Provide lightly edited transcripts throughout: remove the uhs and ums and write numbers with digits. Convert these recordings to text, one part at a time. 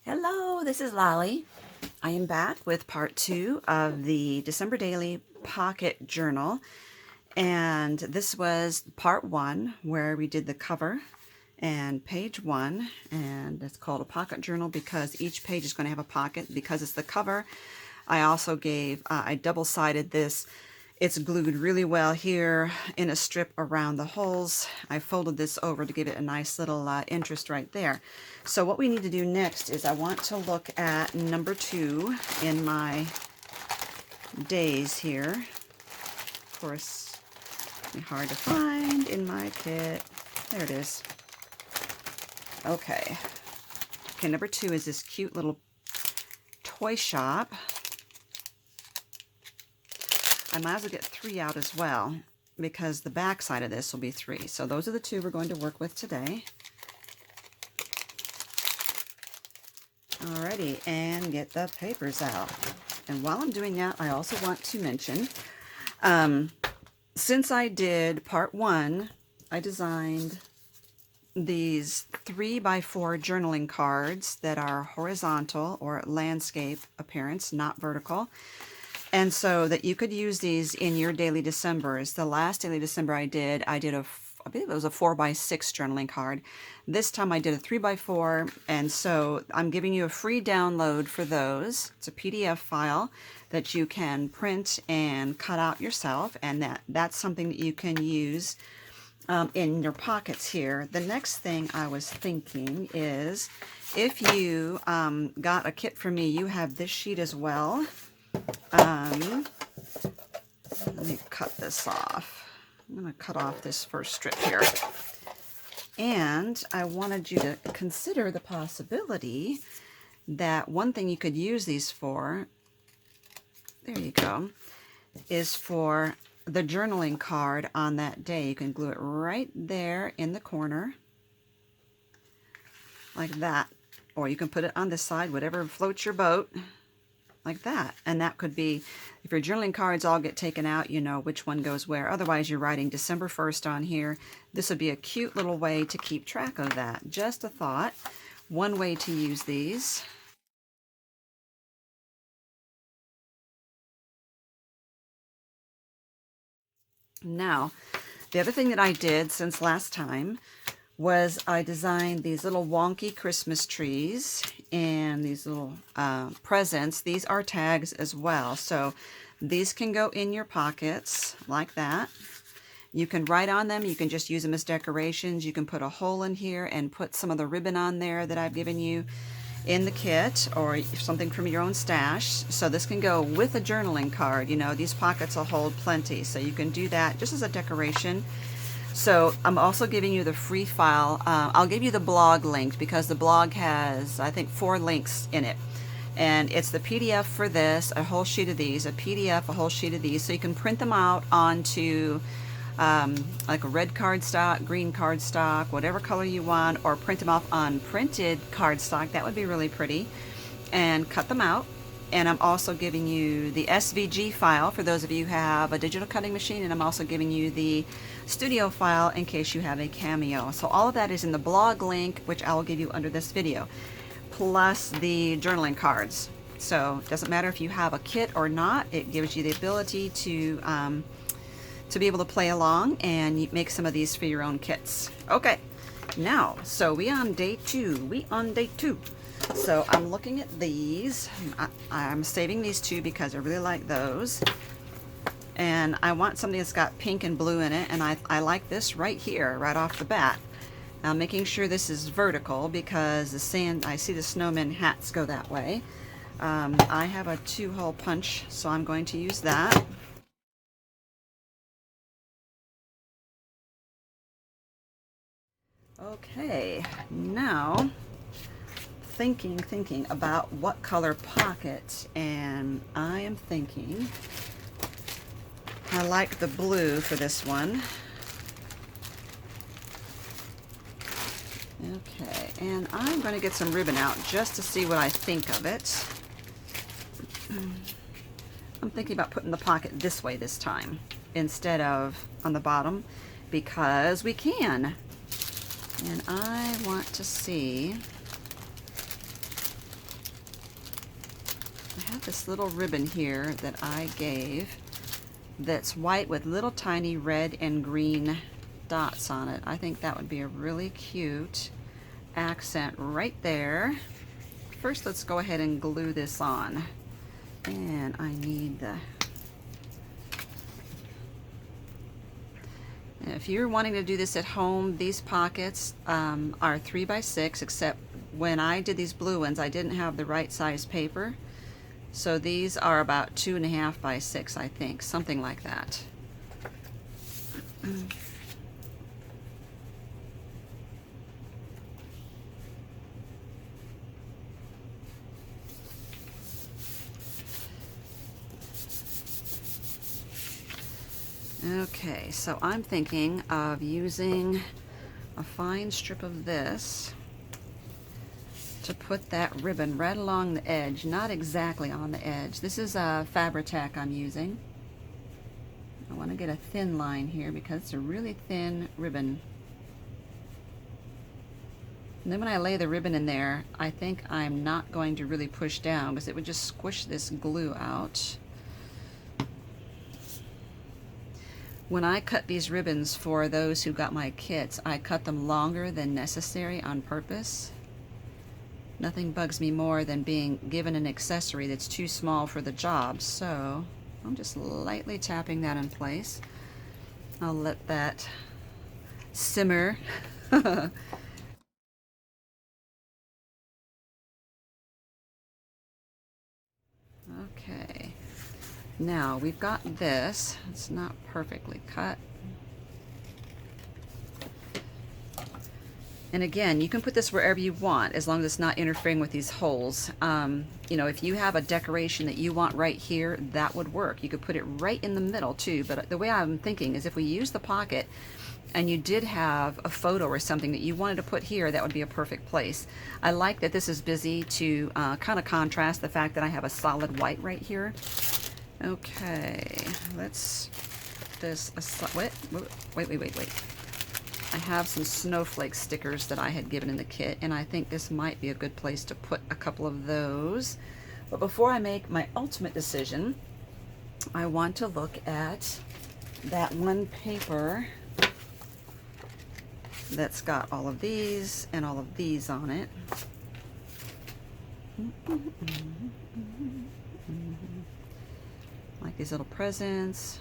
Hello, this is Lolly. I am back with part 2 of the December Daily Pocket Journal. And this was part 1 where we did the cover and page 1. And it's called a pocket journal because each page is going to have a pocket. Because it's the cover, I also gave, I double-sided this. It's glued really well here in a strip around the holes. I folded this over to give it a nice little interest right there. So what we need to do next is I want to look at number 2 in my days here. Of course, hard to find in my kit. There it is. Okay. Okay, number 2 is this cute little toy shop. I might as well get 3 out as well because the back side of this will be 3. So those are the 2 we're going to work with today. Alrighty, and get the papers out. And while I'm doing that, I also want to mention, since I did part 1, I designed these 3x4 journaling cards that are horizontal or landscape appearance, not vertical. And so that you could use these in your daily Decembers. The last daily December I did I believe it was a 4x6 journaling card. This time I did a 3x4, and so I'm giving you a free download for those. It's a PDF file that you can print and cut out yourself, and that's something that you can use in your pockets here. The next thing I was thinking is if you got a kit from me, you have this sheet as well. Let me cut this off. I'm going to cut off this first strip here. And I wanted you to consider the possibility that one thing you could use these for, there you go, is for the journaling card on that day. You can glue it right there in the corner, like that. Or you can put it on the side, whatever floats your boat. Like that. And that could be, if your journaling cards all get taken out, you know which one goes where. Otherwise, you're writing December 1st on here. This would be a cute little way to keep track of that. Just a thought. One way to use these. Now, the other thing that I did since last time was I designed these little wonky Christmas trees and these little presents. These are tags as well, so these can go in your pockets like that. You can write on them. You can just use them as decorations. You can put a hole in here and put some of the ribbon on there that I've given you in the kit, or something from your own stash. So this can go with a journaling card. You know, these pockets will hold plenty, so you can do that just as a decoration. So I'm also giving you the free file. I'll give you the blog link because the blog has, I think, 4 links in it. And it's the PDF for this, a whole sheet of these, a PDF, a whole sheet of these. So you can print them out onto like a red cardstock, green cardstock, whatever color you want, or print them off on printed cardstock. That would be really pretty. And cut them out. And I'm also giving you the SVG file for those of you who have a digital cutting machine, and I'm also giving you the studio file in case you have a Cameo. So all of that is in the blog link, which I will give you under this video, plus the journaling cards. So it doesn't matter if you have a kit or not, it gives you the ability to be able to play along and make some of these for your own kits. Okay, now, so we on day 2. So I'm looking at these. I'm saving these 2 because I really like those. And I want something that's got pink and blue in it, and I like this right here, right off the bat. I'm making sure this is vertical because I see the snowman hats go that way. I have a 2-hole punch, so I'm going to use that. Okay, now thinking about what color pocket, and I am thinking I like the blue for this one. Okay, and I'm going to get some ribbon out just to see what I think of it. I'm thinking about putting the pocket this way this time instead of on the bottom because we can. And I want to see I have this little ribbon here that I gave that's white with little tiny red and green dots on it. I think that would be a really cute accent right there. First, let's go ahead and glue this on. And I need the... If you're wanting to do this at home, these pockets are 3 by 6, except when I did these blue ones, I didn't have the right size paper. So these are about 2.5 by 6, I think, something like that. Okay, so I'm thinking of using a fine strip of this to put that ribbon right along the edge, not exactly on the edge. This is a Fabri-Tac I'm using. I want to get a thin line here because it's a really thin ribbon. And then when I lay the ribbon in there, I think I'm not going to really push down because it would just squish this glue out. When I cut these ribbons for those who got my kits, I cut them longer than necessary on purpose. Nothing bugs me more than being given an accessory that's too small for the job, so I'm just lightly tapping that in place. I'll let that simmer. Okay. Now we've got this. It's not perfectly cut. And again, you can put this wherever you want as long as it's not interfering with these holes. You know, if you have a decoration that you want right here, that would work. You could put it right in the middle too, but the way I'm thinking is if we use the pocket and you did have a photo or something that you wanted to put here, that would be a perfect place. I like that this is busy to kind of contrast the fact that I have a solid white right here. Okay, let's put this aside. Wait. I have some snowflake stickers that I had given in the kit, and I think this might be a good place to put a couple of those. But before I make my ultimate decision, I want to look at that one paper that's got all of these and all of these on it. Like these little presents.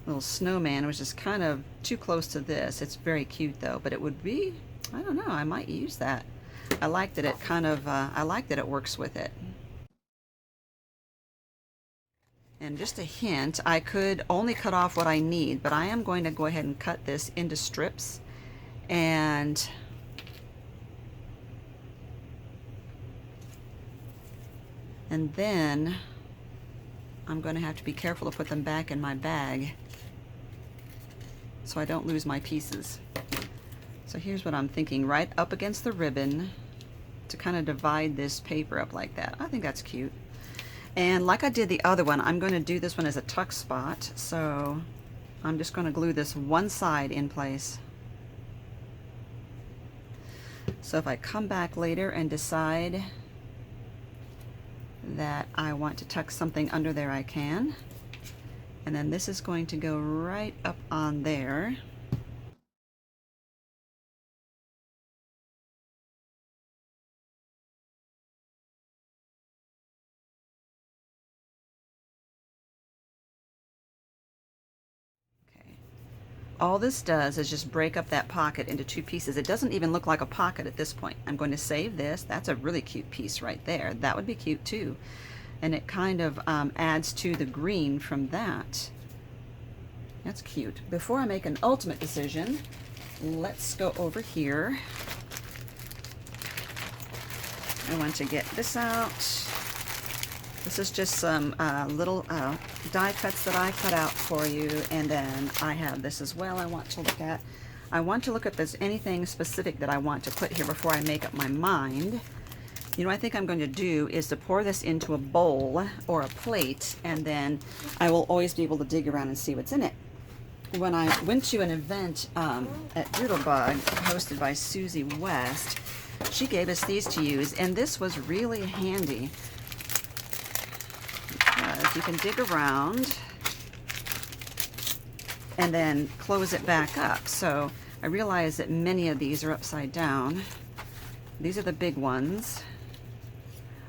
Little snowman, which is kind of too close to this. It's very cute though, but it would be, I don't know, I might use that. I like that it kind of, I like that it works with it. And just a hint, I could only cut off what I need, but I am going to go ahead and cut this into strips. And then I'm going to have to be careful to put them back in my bag so I don't lose my pieces. So here's what I'm thinking, right up against the ribbon to kind of divide this paper up like that. I think that's cute. And like I did the other one, I'm going to do this one as a tuck spot. So I'm just going to glue this one side in place. So if I come back later and decide that I want to tuck something under there, I can. And then this is going to go right up on there. Okay. All this does is just break up that pocket into two pieces. It doesn't even look like a pocket at this point. I'm going to save this. That's a really cute piece right there. That would be cute too. And it kind of adds to the green from that. That's cute. Before I make an ultimate decision, let's go over here. I want to get this out. This is just some little die cuts that I cut out for you, and then I have this as well I want to look at. I want to look if there's anything specific that I want to put here before I make up my mind. You know what I think I'm going to do is to pour this into a bowl or a plate, and then I will always be able to dig around and see what's in it. When I went to an event at Doodlebug hosted by Susie West, she gave us these to use, and this was really handy because you can dig around and then close it back up. So I realize that many of these are upside down. These are the big ones.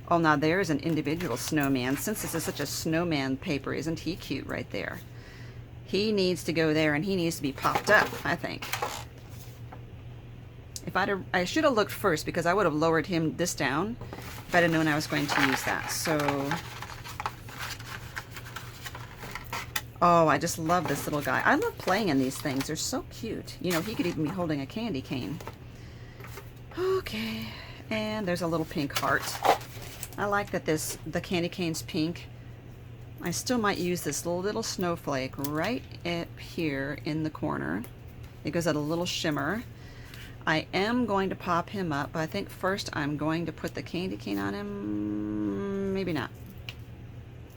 Oh, now there's an individual snowman. Since this is such a snowman paper, isn't he cute right there? He needs to go there, and he needs to be popped up, I think. If I should have looked first, because I would have lowered him this down if I'd have known I was going to use that. So, oh, I just love this little guy. I love playing in these things. They're so cute. You know, he could even be holding a candy cane. Okay, and there's a little pink heart. I like that the candy cane's pink. I still might use this little snowflake right up here in the corner. It gives it a little shimmer. I am going to pop him up, but I think first I'm going to put the candy cane on him. Maybe not.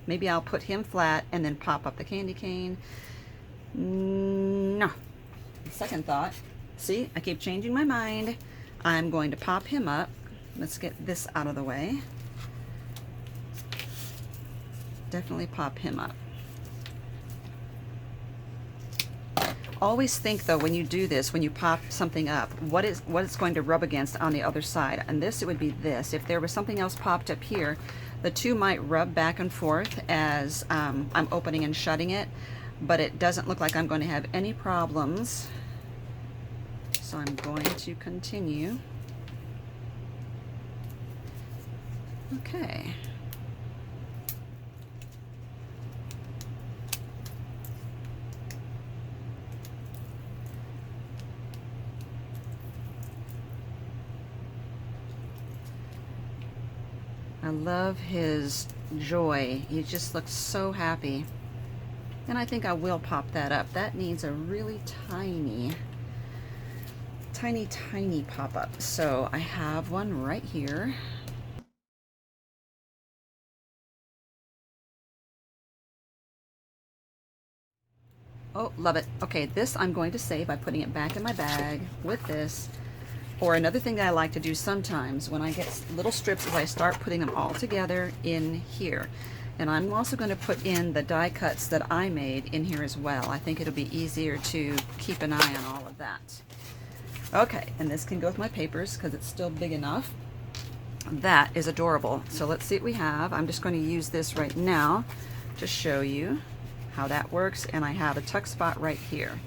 Maybe I'll put him flat and then pop up the candy cane. No. Second thought. See, I keep changing my mind. I'm going to pop him up. Let's get this out of the way. Definitely pop him up. Always think though, when you do this, when you pop something up, what it's going to rub against on the other side. And this, it would be this. If there was something else popped up here, the two might rub back and forth as I'm opening and shutting it, but it doesn't look like I'm going to have any problems. So I'm going to continue. Okay. I love his joy. He just looks so happy. And I think I will pop that up. That needs a really tiny pop-up. So I have one right here. Oh, love it. Okay, this I'm going to save by putting it back in my bag with this. Or another thing that I like to do sometimes when I get little strips is I start putting them all together in here. And I'm also going to put in the die cuts that I made in here as well. I think it'll be easier to keep an eye on all of that. Okay, and this can go with my papers because it's still big enough. That is adorable. So let's see what we have. I'm just going to use this right now to show you how that works. And I have a tuck spot right here.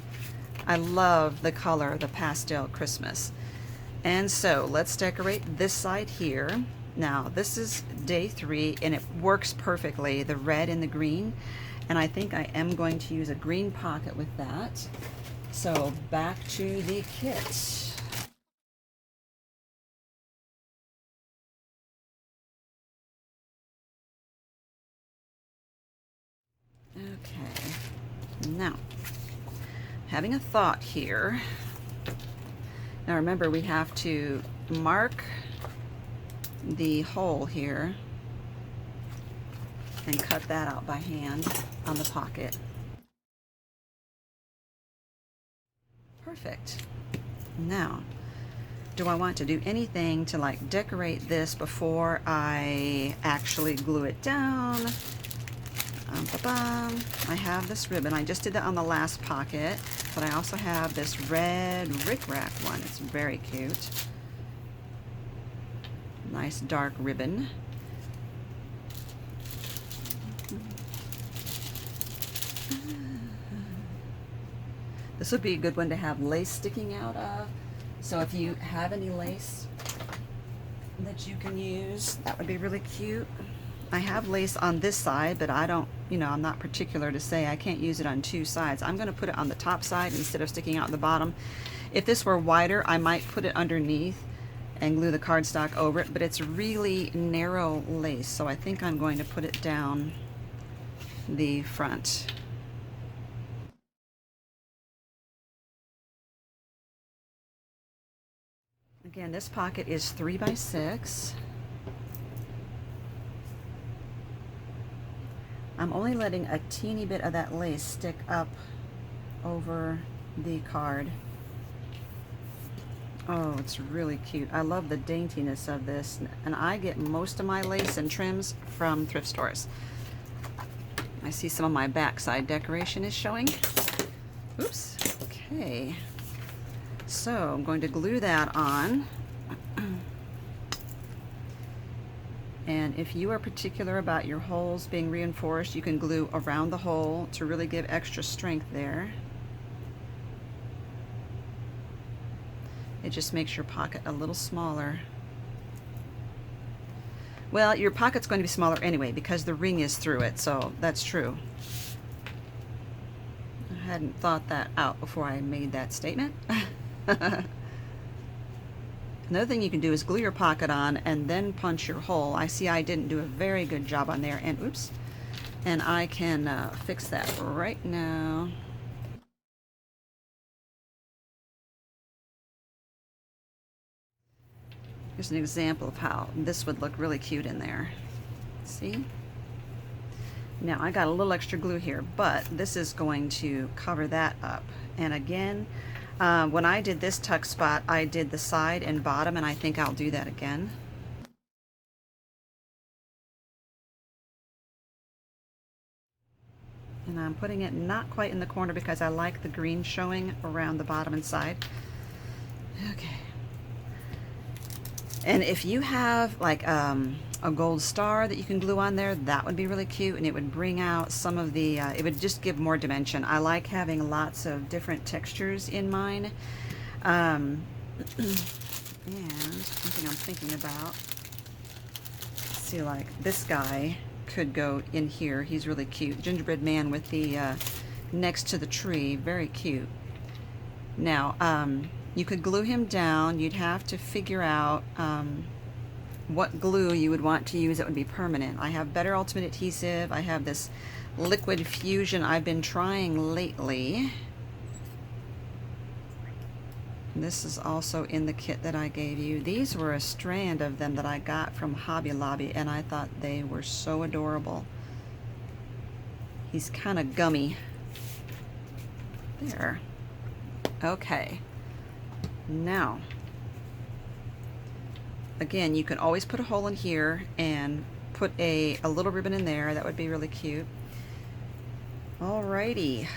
I love the color, the pastel Christmas. And so let's decorate this side here. Now this is day 3 and it works perfectly, the red and the green. And I think I am going to use a green pocket with that. So back to the kit. Okay, now having a thought here. Now remember, we have to mark the hole here and cut that out by hand on the pocket. Perfect. Now, do I want to do anything to like decorate this before I actually glue it down? I have this ribbon. I just did that on the last pocket, but I also have this red rickrack one. It's very cute. Nice dark ribbon. This would be a good one to have lace sticking out of. So if you have any lace that you can use, that would be really cute. I have lace on this side, but I don't, I'm not particular to say I can't use it on 2 sides. I'm going to put it on the top side instead of sticking out the bottom. If this were wider, I might put it underneath and glue the cardstock over it, but it's really narrow lace, so I think I'm going to put it down the front. Again, this pocket is 3 by 6. I'm only letting a teeny bit of that lace stick up over the card. Oh, it's really cute. I love the daintiness of this, and I get most of my lace and trims from thrift stores. I see some of my backside decoration is showing. Oops. Okay. So I'm going to glue that on. And if you are particular about your holes being reinforced, you can glue around the hole to really give extra strength there. It just makes your pocket a little smaller. Well, your pocket's going to be smaller anyway because the ring is through it, so that's true. I hadn't thought that out before I made that statement. Another thing you can do is glue your pocket on and then punch your hole. I see I didn't do a very good job on there, and oops, and I can fix that right now. Here's an example of how this would look really cute in there. See? Now I got a little extra glue here, but this is going to cover that up. And again, when I did this tuck spot, I did the side and bottom, and I think I'll do that again. And I'm putting it not quite in the corner because I like the green showing around the bottom and side. Okay. And if you have like a gold star that you can glue on there, that would be really cute, and it would bring out some of the, it would just give more dimension. I like having lots of different textures in mine. And something I'm thinking about, see, like this guy could go in here. He's really cute. Gingerbread man with the next to the tree. Very cute. Now, you could glue him down. You'd have to figure out what glue you would want to use that would be permanent. I have Better Ultimate Adhesive. I have this Liquid Fusion I've been trying lately. And this is also in the kit that I gave you. These were a strand of them that I got from Hobby Lobby, and I thought they were so adorable. He's kind of gummy. There. Okay. Now, again, you can always put a hole in here and put a little ribbon in there. That would be really cute. Alrighty.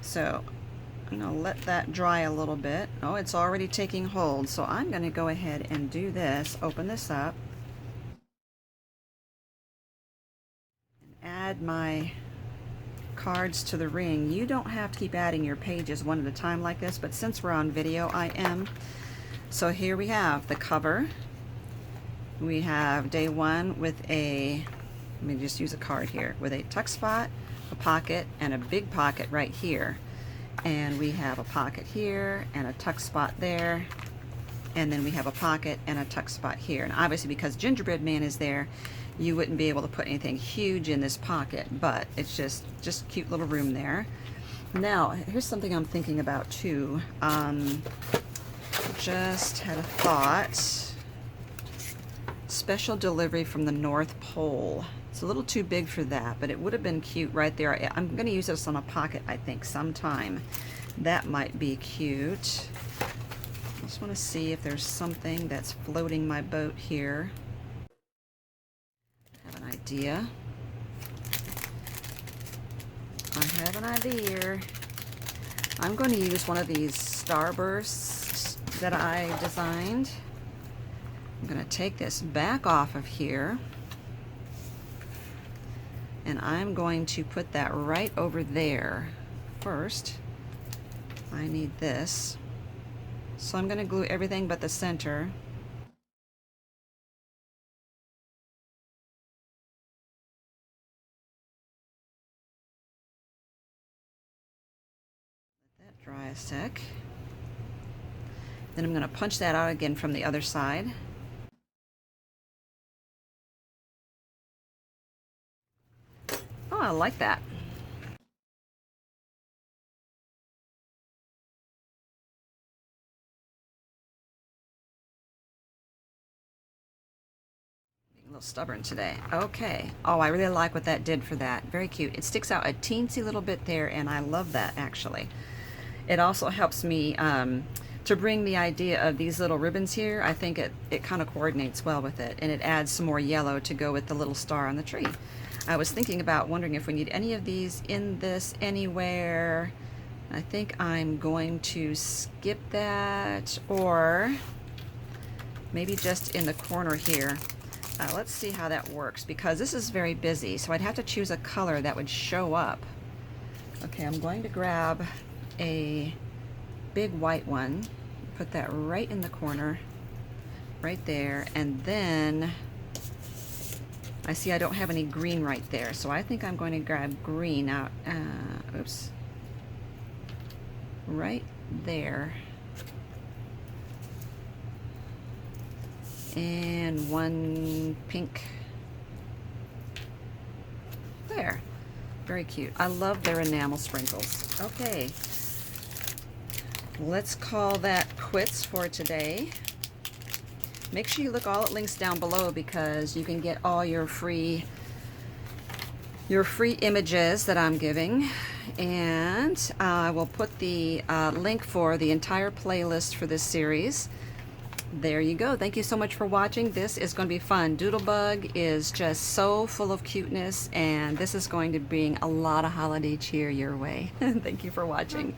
So I'm going to let that dry a little bit. Oh, it's already taking hold. So I'm going to go ahead and do this. Open this up. And add my cards to the ring. You don't have to keep adding your pages one at a time like this, but since we're on video, I am. So here we have the cover. We have day one with a, let me just use a card here, with a tuck spot, a pocket, and a big pocket right here. And we have a pocket here and a tuck spot there, and then we have a pocket and a tuck spot here. And obviously because Gingerbread Man is there, you wouldn't be able to put anything huge in this pocket, but it's just cute little room there. Now, here's something I'm thinking about too. Just had a thought. Special delivery from the North Pole. It's a little too big for that, but it would have been cute right there. I'm going to use this on a pocket, I think, sometime. That might be cute. I just want to see if there's something that's floating my boat here. I have an idea. I have an idea. I'm going to use one of these starbursts that I designed. I'm going to take this back off of here, and I'm going to put that right over there. First, I need this. So I'm going to glue everything but the center. Let that dry a sec. Then I'm going to punch that out again from the other side. Oh, I like that. Being a little stubborn today. Okay. Oh, I really like what that did for that. Very cute. It sticks out a teensy little bit there, and I love that, actually. It also helps me to bring the idea of these little ribbons here, I think it kind of coordinates well with it, and it adds some more yellow to go with the little star on the tree. I was thinking about wondering if we need any of these in this anywhere. I think I'm going to skip that, or maybe just in the corner here. Let's see how that works, because this is very busy, so I'd have to choose a color that would show up. Okay, I'm going to grab a big white one, put that right in the corner, right there, and then I see I don't have any green right there, so I think I'm going to grab green out, oops, right there, and one pink there. Very cute. I love their enamel sprinkles. Okay, let's call that quits for today. Make sure you look all at links down below, because you can get all your free images that I'm giving, and I will put the link for the entire playlist for this series. There you go. Thank you so much for watching. This is going to be fun. Doodlebug is just so full of cuteness, and this is going to bring a lot of holiday cheer your way. Thank you for watching.